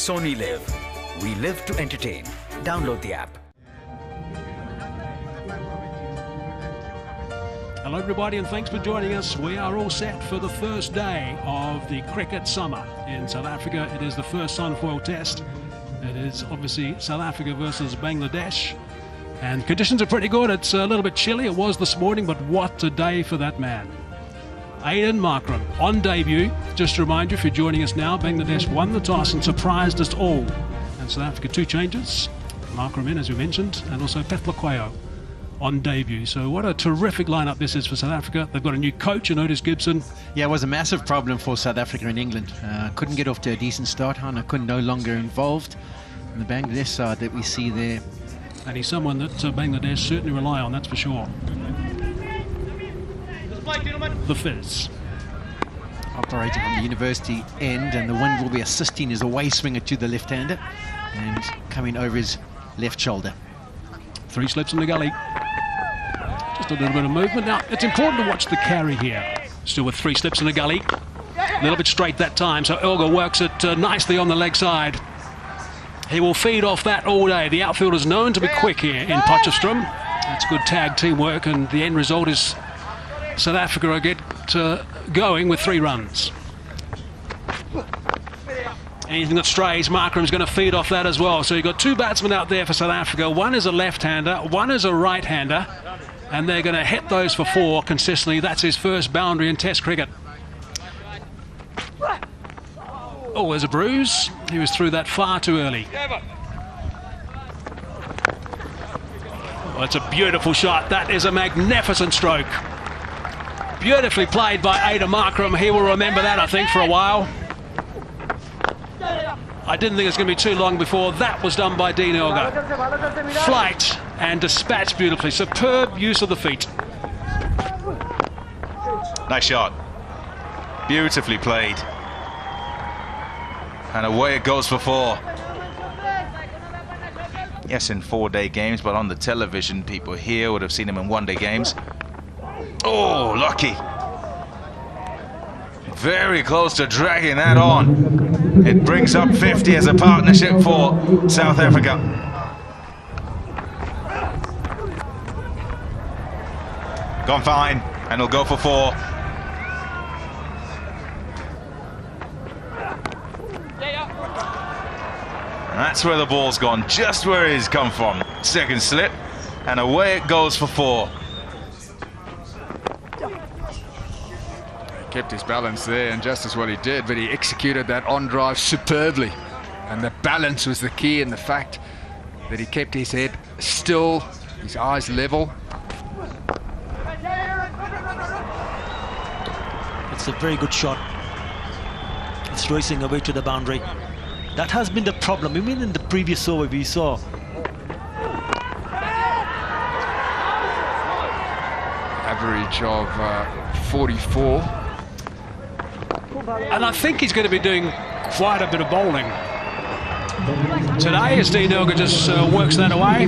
Sony Live. We live to entertain. Download the app. Hello everybody and thanks for joining us. We are all set for the first day of the cricket summer in South Africa. It is the first Sunfoil test. It is obviously South Africa versus Bangladesh. And conditions are pretty good. It's a little bit chilly. It was this morning, but what a day for that man. Aiden Markram on debut. Just to remind you, if you're joining us now, Bangladesh won the toss and surprised us all. And South Africa 2 changes. Markram in, as we mentioned, and also Phehlukwayo on debut. So what a terrific lineup this is for South Africa. They've got a new coach in Otis Gibson. Yeah, it was a massive problem for South Africa in England. Couldn't get off to a decent start. Hannah Kuhn no longer involved in the Bangladesh side that we see there. And he's someone that Bangladesh certainly rely on, that's for sure. The Fizz. Operating on the university end, and the wind will be assisting his away swinger to the left-hander and coming over his left shoulder. 3 slips in the gully. Just a little bit of movement. Now, it's important to watch the carry here. Still with 3 slips in the gully. A little bit straight that time, so Elgar works it nicely on the leg side. He will feed off that all day. The outfield is known to be quick here in Potchefstroom. That's good tag teamwork, and the end result is South Africa get going with 3 runs. Anything that strays, Markram's going to feed off that as well. So you've got 2 batsmen out there for South Africa. One is a left-hander, one is a right-hander, and they're going to hit those for 4 consistently. That's his first boundary in Test cricket. Oh, there's a bruise. He was through that far too early. Oh, it's a beautiful shot. That is a magnificent stroke. Beautifully played by Aiden Markram. He will remember that, I think, for a while. I didn't think it was going to be too long before that was done by Dean Elgar. Flight and dispatched beautifully. Superb use of the feet. Nice shot. Beautifully played. And away it goes for 4. Yes, in 4-day games, but on the television, people here would have seen him in 1-day games. Oh, lucky. Very close to dragging that on. It brings up 50 as a partnership for South Africa. Gone fine, and he'll go for 4. And that's where the ball's gone, just where he's come from. Second slip, and away it goes for 4. Kept his balance there, and just as well he did, but he executed that on drive superbly. And the balance was the key, and the fact that he kept his head still, his eyes level. It's a very good shot. It's racing away to the boundary. That has been the problem. Even in the previous over we saw. Average of 44. And I think he's going to be doing quite a bit of bowling today as Dean Elgar just works that away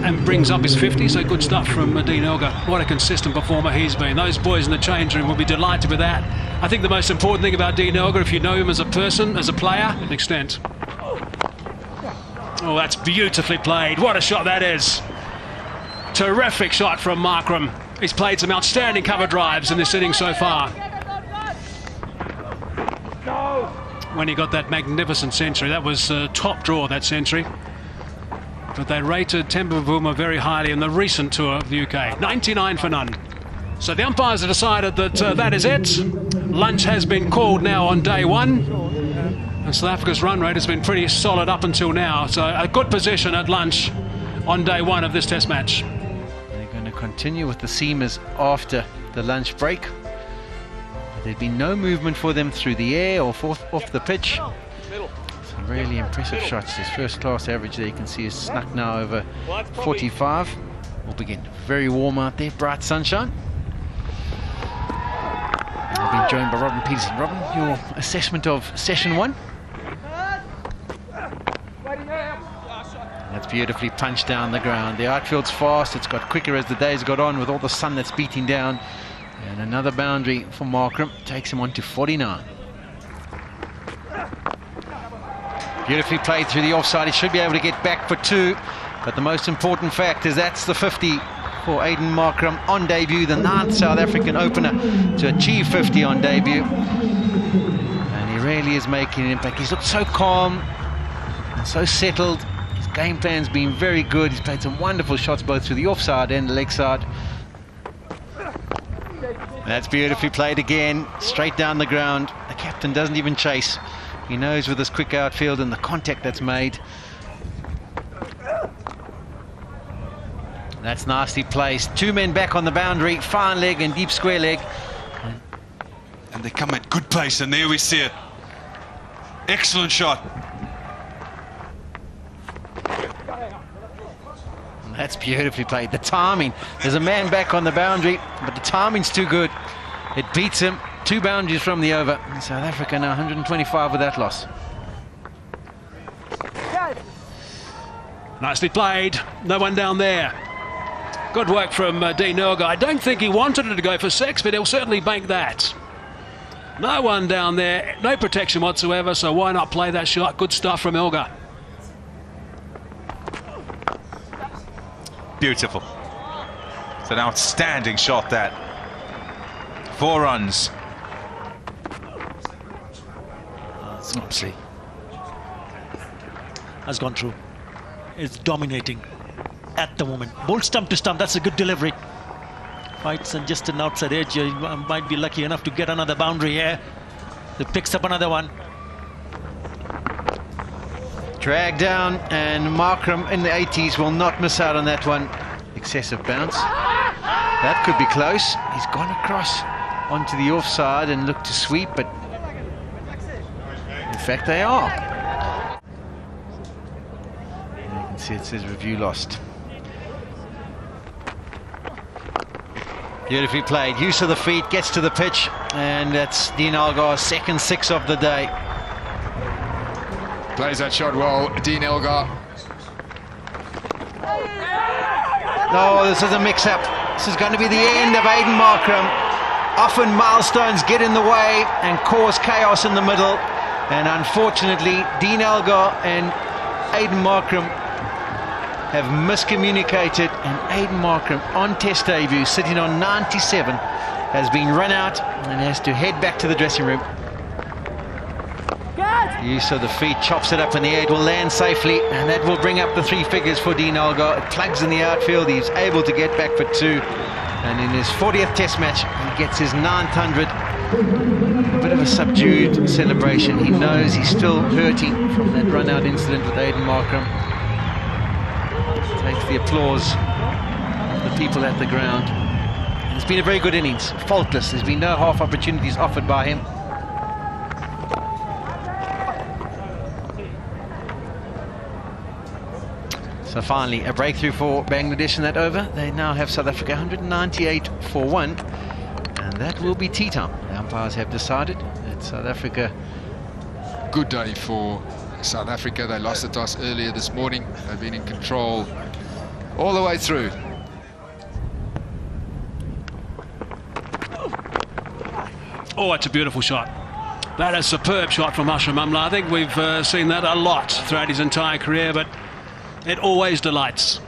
and brings up his 50. So good stuff from Dean Elgar. What a consistent performer he's been. Those boys in the change room will be delighted with that. I think the most important thing about Dean Elgar, if you know him as a person, as a player, to an extent. Oh, that's beautifully played. What a shot that is. Terrific shot from Markram. He's played some outstanding cover drives in this inning so far. When he got that magnificent century, that was top draw, that century. But they rated Temba Bavuma very highly in the recent tour of the UK. 99 for none. So the umpires have decided that that is it. Lunch has been called now on day 1. And South Africa's run rate has been pretty solid up until now. So a good position at lunch on day 1 of this test match. They're going to continue with the seamers after the lunch break. There'd been no movement for them through the air or off the pitch. Some really impressive shots. His first class average there you can see is snuck now over 45. We'll begin. Very warm out there, bright sunshine. I've been joined by Robin Peterson. Robin, your assessment of session 1? That's beautifully punched down the ground. The outfield's fast. It's got quicker as the days got on with all the sun that's beating down. And another boundary for Markram takes him on to 49. Beautifully played through the offside. He should be able to get back for 2. But the most important fact is that's the 50 for Aiden Markram on debut, the 9th South African opener to achieve 50 on debut. And he really is making an impact. He's looked so calm and so settled. His game plan's been very good. He's played some wonderful shots both through the offside and the leg side. That's beautifully played again, straight down the ground. The captain doesn't even chase. He knows with his quick outfield and the contact that's made. That's nicely placed. 2 men back on the boundary, fine leg and deep square leg. And they come at good pace, and there we see it. Excellent shot. That's beautifully played. The timing. There's a man back on the boundary, but the timing's too good. It beats him. 2 boundaries from the over. And South Africa now 125 with that loss. Nicely played. No one down there. Good work from Dean Elgar. I don't think he wanted it to go for 6, but he'll certainly bank that. No one down there. No protection whatsoever, so why not play that shot? Good stuff from Elgar. Beautiful. It's an outstanding shot, that. 4 runs. Oopsie. Has gone through. Is dominating at the moment. Bolt stump to stump. That's a good delivery. Fights and just an outside edge. You might be lucky enough to get another boundary here. He picks up another one. Drag down, and Markram in the 80s will not miss out on that one. Excessive bounce. That could be close. He's gone across onto the offside and looked to sweep, but in fact they are. And you can see it says review lost. Beautifully played. Use of the feet, gets to the pitch, and that's Dean Elgar's second 6 of the day. Plays that shot well, Dean Elgar. No, this is a mix-up. This is going to be the end of Aiden Markram. Often milestones get in the way and cause chaos in the middle. And unfortunately, Dean Elgar and Aiden Markram have miscommunicated. And Aiden Markram, on test debut, sitting on 97, has been run out and has to head back to the dressing room. Use of the feet, chops it up in the air, it will land safely, and that will bring up the 3 figures for Dean Elgar. It plugs in the outfield, he's able to get back for 2, and in his 40th test match he gets his 900. A bit of a subdued celebration. He knows he's still hurting from that run out incident with Aiden Markram. Takes the applause of the people at the ground. And it's been a very good innings, faultless. There's been no half opportunities offered by him. So finally, a breakthrough for Bangladesh in that over. They now have South Africa 198 for 1, and that will be tea time. The umpires have decided that South Africa. Good day for South Africa. They lost the toss earlier this morning. They've been in control all the way through. Oh, it's a beautiful shot. That is a superb shot from Ashraf Mamla. I think we've seen that a lot throughout his entire career, but it always delights.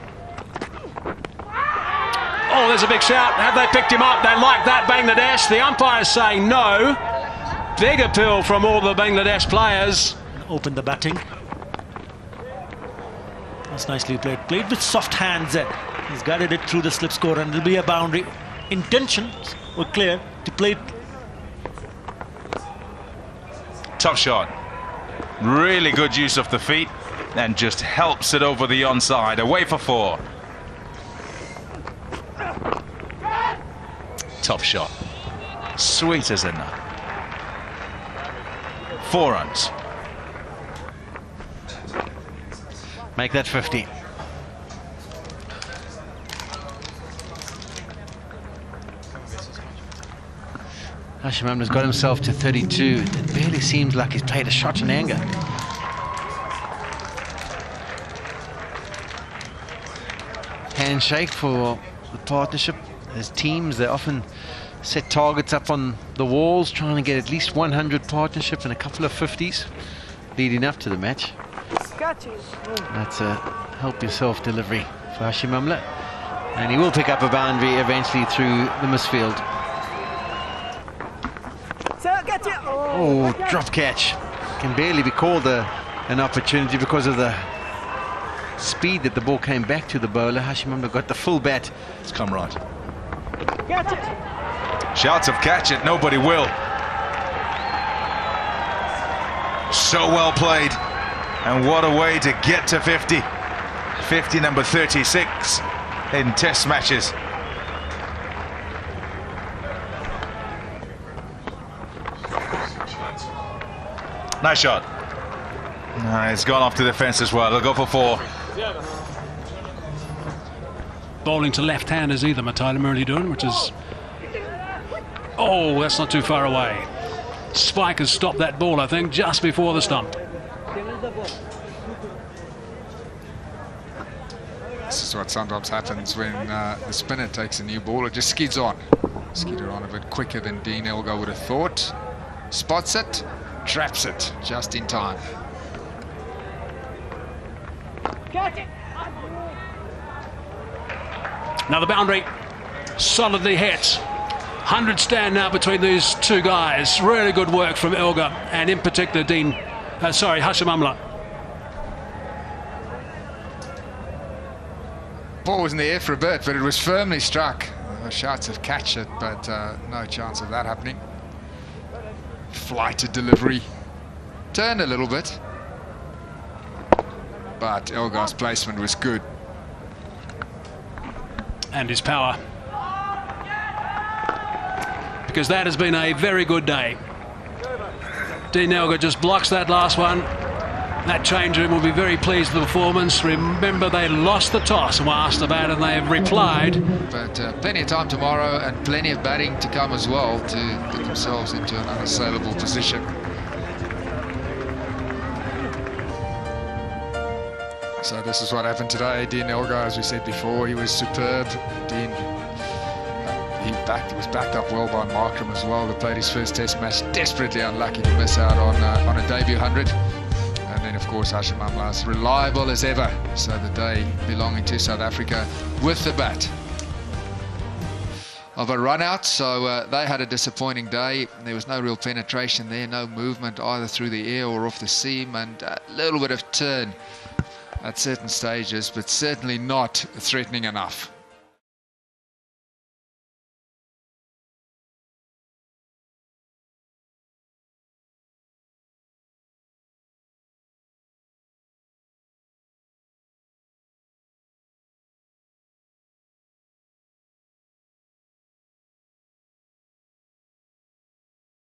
Oh, there's a big shout. Have they picked him up? They like that, Bangladesh. The umpire's saying no. Big appeal from all the Bangladesh players. Open the batting. That's nicely played. Played with soft hands. He's guided it through the slip score, and it'll be a boundary. Intentions were clear to play. Tough shot. Really good use of the feet, and just helps it over the onside. Away for 4. Tough shot. Sweet as a nut. 4 runs. Make that 50. Ashraf Mamla's got himself to 32. It barely seems like he's played a shot in anger. Handshake for the partnership. As teams, they often set targets up on the walls, trying to get at least 100 partnership and a couple of 50s leading up to the match. That's a help yourself delivery for Hashim Amla, and he will pick up a boundary eventually through the misfield. Oh, drop catch. Can barely be called an opportunity because of the speed that the ball came back to the bowler. Hashim Amla got the full bat. It's come right. Shouts of catch it, nobody will. So well played. And what a way to get to 50. 50, number 36 in test matches. Nice shot. It's gone off to the fence as well. They'll go for 4. Bowling to left-handers either, Mataila Muralidharan, which is... Oh, that's not too far away. Spike has stopped that ball, I think, just before the stump. This is what sometimes happens when the spinner takes a new ball. It just skids on. Skidded on a bit quicker than Dean Elgar would have thought. Spots it, traps it just in time. Now the boundary, solidly hit. 100 stand now between these two guys. Really good work from Elgar, and in particular Hashim Amla. Ball was in the air for a bit, but it was firmly struck. Shouts of catch it, but no chance of that happening. Flighted delivery. Turned a little bit. But Elgar's placement was good. And his power. Because that has been a very good day. Dean Elgar just blocks that last one. That change room will be very pleased with the performance. Remember, they lost the toss and were asked about it, and they have replied. But plenty of time tomorrow and plenty of batting to come as well to put themselves into an unassailable position. So this is what happened today. Dean Elgar, as we said before, he was superb. Dean, he was backed up well by Markram as well. He played his first test match, desperately unlucky to miss out on a debut 100. And then, of course, Hashim Amla as reliable as ever. So the day belonging to South Africa with the bat of a run out. So they had a disappointing day. There was no real penetration there, no movement either through the air or off the seam, and a little bit of turn at certain stages, but certainly not threatening enough.